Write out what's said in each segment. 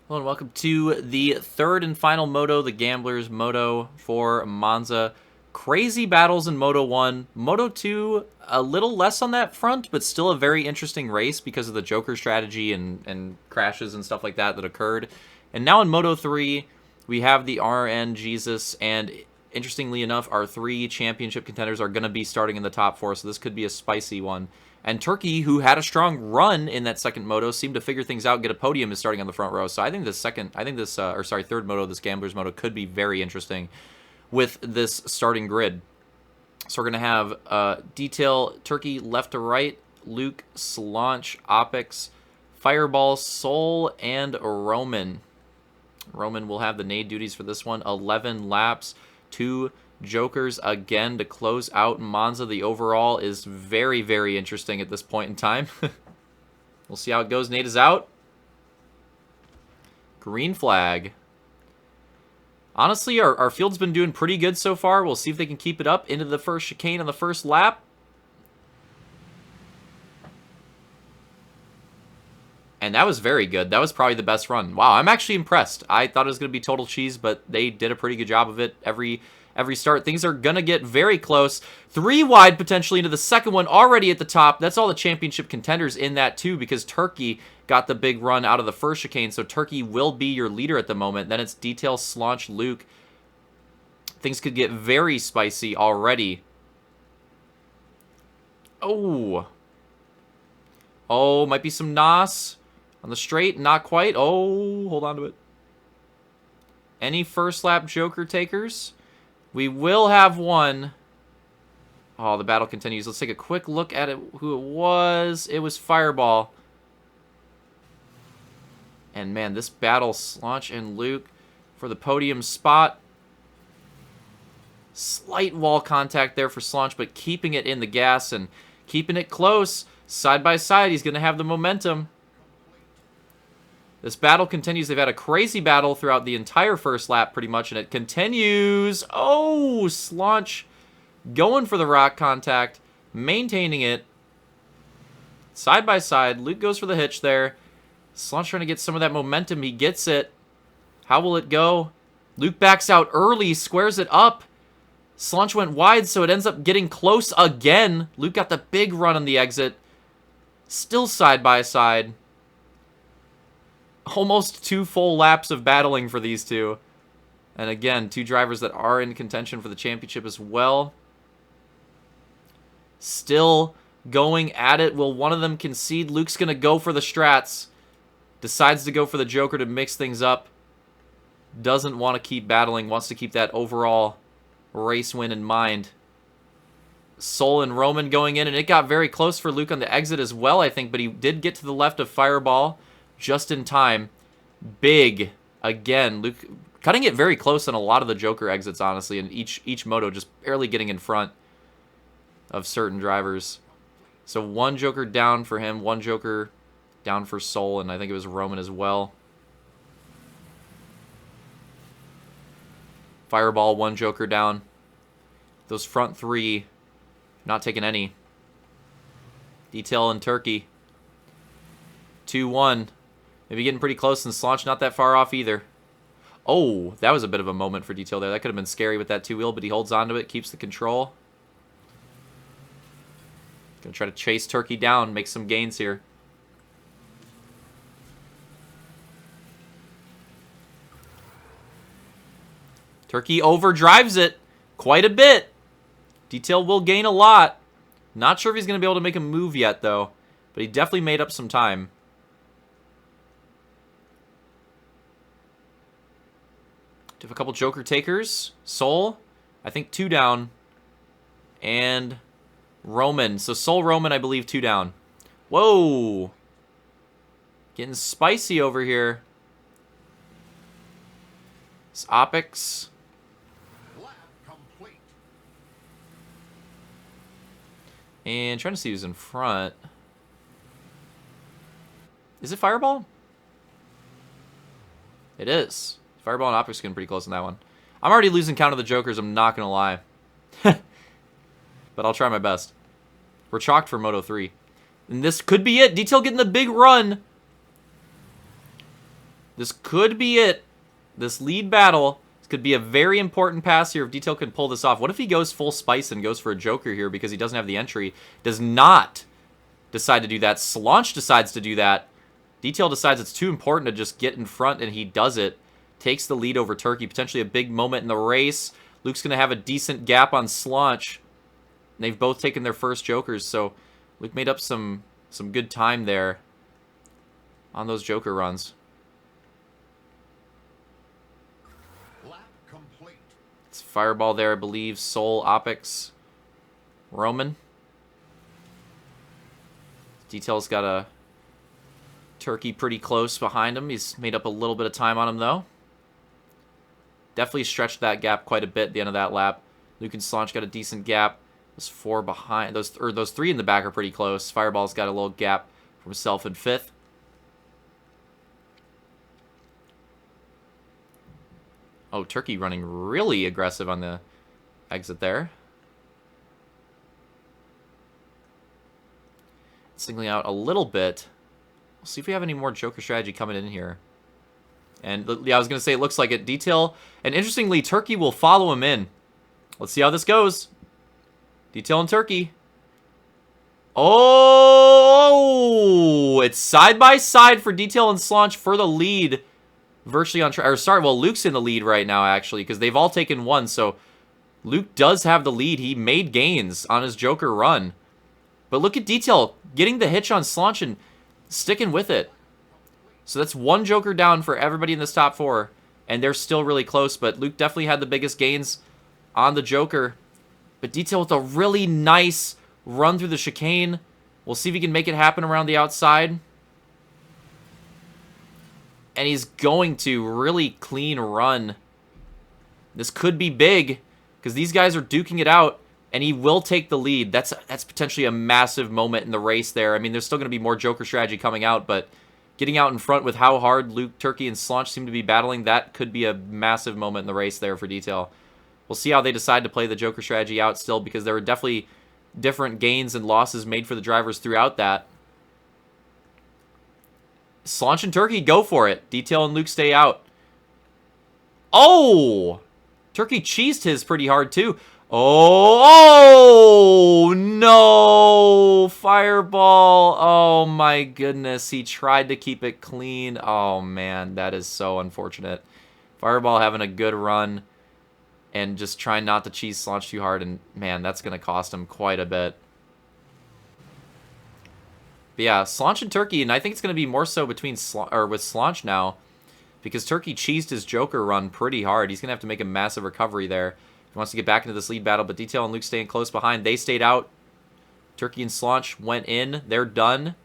Hello and welcome to the third and final Moto, the Gamblers Moto for Monza. Crazy battles in Moto 1. Moto 2, a little less on that front, but still a very interesting race because of the Joker strategy and crashes and stuff like that occurred. And now in Moto 3, we have the RN Jesus, and interestingly enough, our three championship contenders are going to be starting in the top four, so this could be a spicy one. And Turkey, who had a strong run in that second moto, seemed to figure things out, get a podium, is starting on the front row. So I think third moto, this Gamblers moto, could be very interesting with this starting grid. So we're going to have Detail, Turkey left to right, Luke, Slaunch, Opix, Fireball, Soul, and Roman. Roman will have the nade duties for this one. 11 laps, 2 Jokers again to close out Monza. The overall is very, very interesting at this point in time. We'll see how it goes. Nate is out. Green flag. Honestly, our field's been doing pretty good so far. We'll see if they can keep it up into the first chicane on the first lap. And that was very good. That was probably the best run. Wow, I'm actually impressed. I thought it was going to be total cheese, but they did a pretty good job of it every start. Things are going to get very close. 3 wide potentially into the second one already at the top. That's all the championship contenders in that too, because Turkey got the big run out of the first chicane, so Turkey will be your leader at the moment. Then it's Detail, Slaunch, Luke. Things could get very spicy already. Oh, might be some NOS on the straight. Not quite. Oh, hold on to it. Any first lap Joker takers? We will have one. Oh, the battle continues. Let's take a quick look at it. Who it was. It was Fireball. And man, this battle, Slaunch and Luke for the podium spot. Slight wall contact there for Slaunch, but keeping it in the gas and keeping it close. Side by side, he's going to have the momentum. This battle continues. They've had a crazy battle throughout the entire first lap, pretty much, and it continues. Oh, Slaunch going for the rock contact, maintaining it. Side by side, Luke goes for the hitch there. Slaunch trying to get some of that momentum. He gets it. How will it go? Luke backs out early, squares it up. Slaunch went wide, so it ends up getting close again. Luke got the big run on the exit. Still side by side. Almost 2 full laps of battling for these two. And again, 2 drivers that are in contention for the championship as well. Still going at it. Will one of them concede? Luke's going to go for the strats. Decides to go for the Joker to mix things up. Doesn't want to keep battling. Wants to keep that overall race win in mind. Soul and Roman going in, and it got very close for Luke on the exit as well, I think, but he did get to the left of Fireball just in time. Big again. Luke cutting it very close on a lot of the Joker exits, honestly, and each moto just barely getting in front of certain drivers. So 1 Joker down for him, 1 Joker down for Soul, and I think it was Roman as well. Fireball, 1 Joker down. Those front 3 not taking any. Detail and Turkey. 2-1. Maybe getting pretty close, and Slaunch not that far off either. Oh, that was a bit of a moment for Detail there. That could have been scary with that 2-wheel, but he holds onto it, keeps the control. Gonna try to chase Turkey down, make some gains here. Turkey overdrives it quite a bit. Detail will gain a lot. Not sure if he's going to be able to make a move yet, though. But he definitely made up some time. Do have a couple Joker takers. Soul, I think 2 down. And Roman. So Soul, Roman, I believe 2 down. Whoa. Getting spicy over here. It's Opix. And trying to see who's in front. Is it Fireball? It is. Fireball and Opix getting pretty close on that one. I'm already losing count of the Jokers, I'm not going to lie. But I'll try my best. We're chalked for Moto 3. And this could be it. Detail getting the big run. This could be it. This lead battle. This could be a very important pass here if Detail can pull this off. What if he goes full spice and goes for a Joker here because he doesn't have the entry? Does not decide to do that. Slaunch decides to do that. Detail decides it's too important to just get in front, and he does it. Takes the lead over Turkey. Potentially a big moment in the race. Luke's going to have a decent gap on Slaunch. They've both taken their first Jokers, so Luke made up some good time there on those Joker runs. It's Fireball there, I believe. Soul, Opix, Roman. Detail's got a Turkey pretty close behind him. He's made up a little bit of time on him, though. Definitely stretched that gap quite a bit at the end of that lap. Luke and Slaunch got a decent gap. Those four behind, those three in the back are pretty close. Fireball's got a little gap from himself in fifth. Oh, Turkey running really aggressive on the exit there. Singling out a little bit. We'll see if we have any more Joker strategy coming in here. And yeah, I was going to say it looks like it. Detail. And interestingly, Turkey will follow him in. Let's see how this goes. Detail and Turkey. Oh! It's side by side for Detail and Slaunch for the lead. Virtually on track. Or sorry, well, Luke's in the lead right now, actually, because they've all taken one. So Luke does have the lead. He made gains on his Joker run. But look at Detail getting the hitch on Slaunch and sticking with it. So that's one Joker down for everybody in this top four. And they're still really close, but Luke definitely had the biggest gains on the Joker. But Detail with a really nice run through the chicane. We'll see if he can make it happen around the outside. And he's going to really clean run. This could be big because these guys are duking it out. And he will take the lead. That's potentially a massive moment in the race there. I mean, there's still going to be more Joker strategy coming out, but getting out in front with how hard Luke, Turkey, and Slaunch seem to be battling, that could be a massive moment in the race there for Detail. We'll see how they decide to play the Joker strategy out still, because there were definitely different gains and losses made for the drivers throughout that. Slaunch and Turkey, go for it. Detail and Luke stay out. Oh! Turkey cheesed his pretty hard, too. Oh, no, Fireball. Oh, my goodness. He tried to keep it clean. Oh, man, that is so unfortunate. Fireball having a good run and just trying not to cheese Slaunch too hard. And, man, that's going to cost him quite a bit. But, yeah, Slaunch and Turkey, and I think it's going to be more so between with Slaunch now because Turkey cheesed his Joker run pretty hard. He's going to have to make a massive recovery there. Wants to get back into this lead battle, but Detail and Luke staying close behind. They stayed out. Turkey and Slaunch went in. They're done.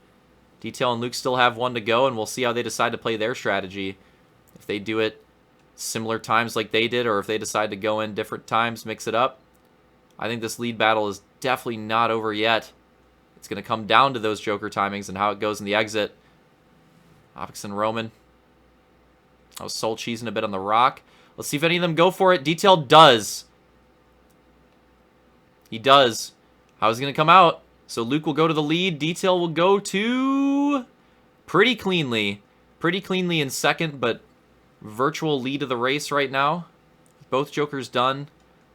Detail and Luke still have one to go, and we'll see how they decide to play their strategy. If they do it similar times like they did, or if they decide to go in different times, mix it up. I think this lead battle is definitely not over yet. It's going to come down to those Joker timings and how it goes in the exit. Opix and Roman. I was soul cheesing a bit on the rock. Let's see if any of them go for it. Detail does. He does. How's he going to come out? So Luke will go to the lead. Detail will go to pretty cleanly. Pretty cleanly in second, but virtual lead of the race right now. Both Jokers done.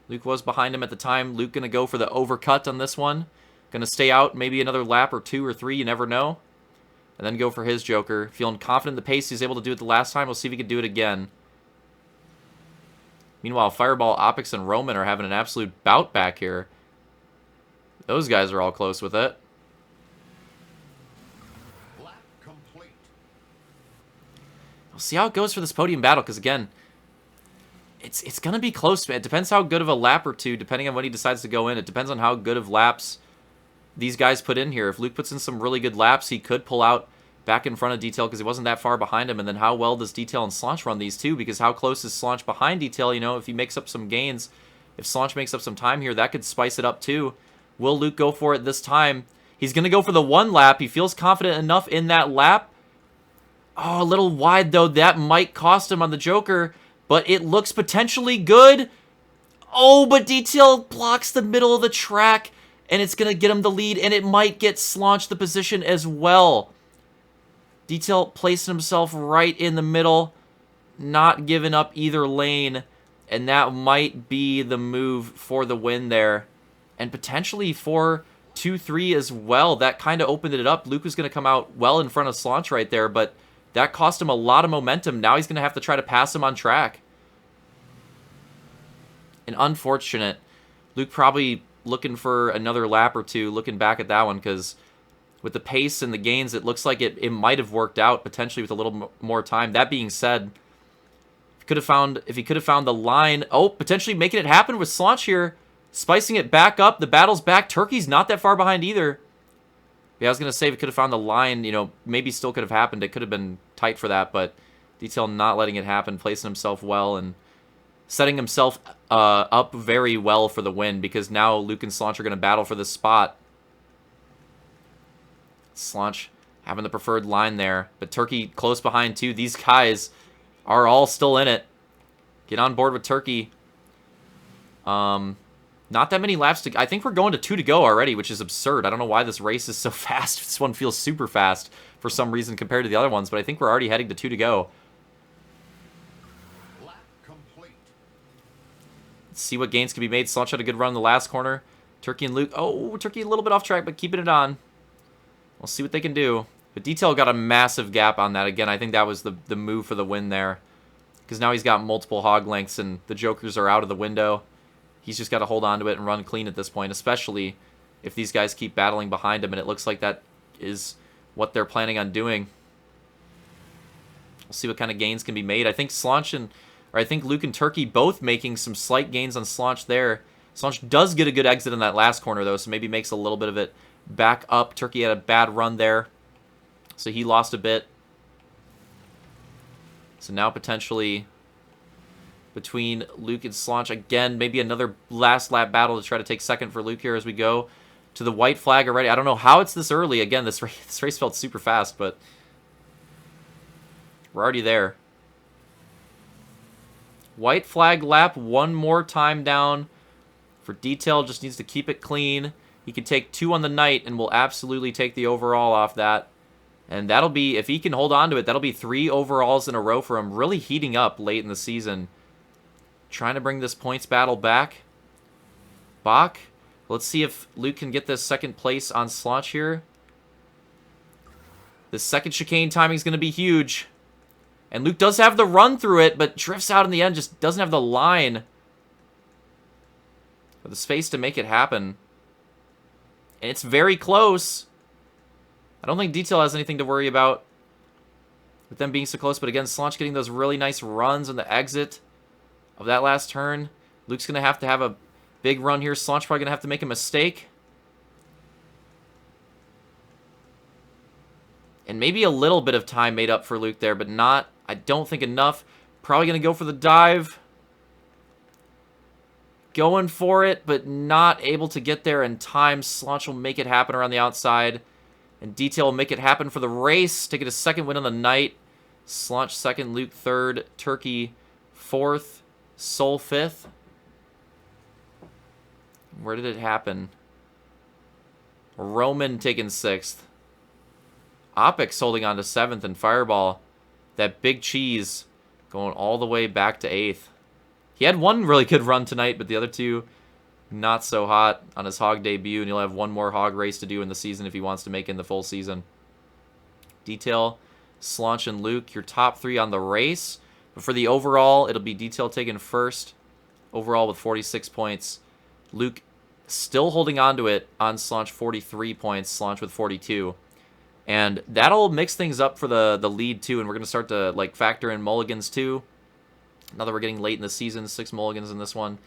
Luke was behind him at the time. Luke going to go for the overcut on this one. Going to stay out maybe another lap or two or three. You never know. And then go for his Joker. Feeling confident in the pace he's able to do it the last time. We'll see if he can do it again. Meanwhile, Fireball, Opix, and Roman are having an absolute bout back here. Those guys are all close with it. We'll see how it goes for this podium battle, because again, it's going to be close. It depends how good of a lap or two, depending on when he decides to go in. It depends on how good of laps these guys put in here. If Luke puts in some really good laps, he could pull out back in front of Detail because he wasn't that far behind him. And then how well does Detail and Slaunch run these two? Because how close is Slaunch behind Detail? You know, if he makes up some gains, if Slaunch makes up some time here, that could spice it up too. Will Luke go for it this time? He's going to go for the one lap. He feels confident enough in that lap. Oh, a little wide, though. That might cost him on the Joker, but it looks potentially good. Oh, but Detail blocks the middle of the track, and it's going to get him the lead, and it might get Slaunch the position as well. Detail placing himself right in the middle, not giving up either lane, and that might be the move for the win there. And potentially for 2-3 as well. That kind of opened it up. Luke was going to come out well in front of Slaunch right there, but that cost him a lot of momentum. Now he's going to have to try to pass him on track. And unfortunate. Luke probably looking for another lap or two, looking back at that one, because with the pace and the gains, it looks like it might have worked out potentially with a little more time. That being said, if he could have found the line, potentially making it happen with Slaunch here, spicing it back up. The battle's back. Turkey's not that far behind either. Yeah, I was gonna say if he could have found the line, maybe still could have happened. It could have been tight for that, but Detail not letting it happen, placing himself well and setting himself up very well for the win, because now Luke and Slaunch are gonna battle for this spot. Slaunch having the preferred line there, but Turkey close behind too. These guys are all still in it. Get on board with Turkey. Not that many laps to... I think we're going to 2 to go already, which is absurd. I don't know why this race is so fast. This one feels super fast for some reason compared to the other ones, but I think we're already heading to 2 to go. Lap complete. Let's see what gains can be made. Slaunch had a good run in the last corner. Turkey and Luke... Oh, Turkey a little bit off track, but keeping it on. We'll see what they can do. But Detail got a massive gap on that. Again, I think that was the move for the win there. Because now he's got multiple hog lengths and the Jokers are out of the window. He's just got to hold on to it and run clean at this point, especially if these guys keep battling behind him, and it looks like that is what they're planning on doing. We'll see what kind of gains can be made. I think Luke and Turkey both making some slight gains on Slaunch there. Slaunch does get a good exit in that last corner, though, so maybe makes a little bit of it back up. Turkey had a bad run there, so he lost a bit. So now potentially between Luke and Slaunch, again, maybe another last lap battle to try to take second for Luke here as we go to the white flag already. I don't know how it's this early. Again, this race felt super fast, but we're already there. White flag lap one more time down for Detail. Just needs to keep it clean. He can take 2 on the night and will absolutely take the overall off that. And that'll be, if he can hold on to it, that'll be 3 overalls in a row for him. Really heating up late in the season. Trying to bring this points battle back. Bach. Let's see if Luke can get this second place on Slaunch here. The second chicane timing is going to be huge. And Luke does have the run through it, but drifts out in the end. Just doesn't have the line or the space to make it happen. And it's very close. I don't think Detail has anything to worry about with them being so close. But again, Slaunch getting those really nice runs on the exit of that last turn. Luke's going to have a big run here. Slaunch probably going to have to make a mistake. And maybe a little bit of time made up for Luke there, but not, I don't think enough. Probably going to go for the dive. Going for it, but not able to get there in time. Slaunch will make it happen around the outside. And Detail will make it happen for the race. Taking a second win on the night. Slaunch second, Luke third, Turkey fourth, Soul fifth. Where did it happen? Roman taking sixth. Opix holding on to seventh, and Fireball, that big cheese, going all the way back to eighth. He had one really good run tonight, but the other two not so hot on his hog debut, and he'll have one more hog race to do in the season if he wants to make it in the full season. Detail, Slaunch, and Luke, your top 3 on the race. But for the overall, it'll be Detail taking first, overall with 46 points. Luke still holding on to it on Slaunch, 43 points, Slaunch with 42. And that'll mix things up for the lead, too, and we're going to start to factor in mulligans, too. Now that we're getting late in the season, 6 mulligans in this one.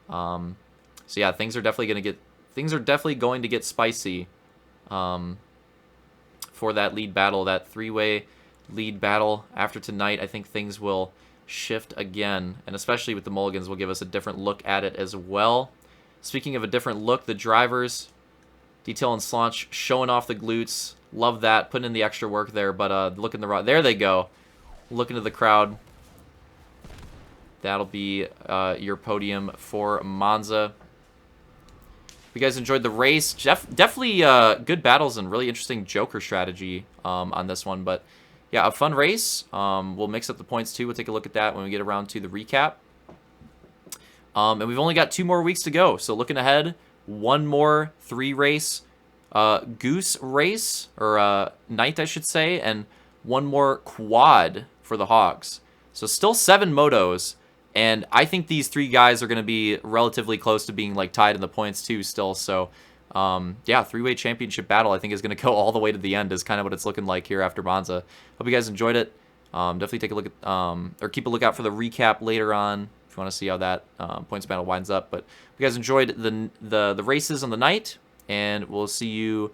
So yeah, things are definitely going to get spicy for that lead battle, that 3-way lead battle. After tonight, I think things will shift again, and especially with the mulligans will give us a different look at it as well. Speaking of a different look, the drivers, Detail and Slaunch showing off the glutes. Love that, putting in the extra work there, but look in the there they go. Look into the crowd. That'll be your podium for Monza. If you guys enjoyed the race, definitely good battles and really interesting Joker strategy on this one. But yeah, a fun race. We'll mix up the points too. We'll take a look at that when we get around to the recap. And we've only got 2 more weeks to go. So looking ahead, one more 3-race goose race, or night, I should say, and one more quad for the Hogs. So still 7 motos, and I think these 3 guys are going to be relatively close to being like tied in the points too still. So yeah, 3-way championship battle I think is going to go all the way to the end is kind of what it's looking like here after Monza. Hope you guys enjoyed it. Definitely take a look at, or keep a lookout for the recap later on if you want to see how that points battle winds up. But if you guys enjoyed the races on the night, and we'll see you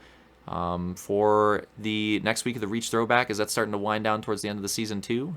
for the next week of the Reach Throwback as that's starting to wind down towards the end of the season too.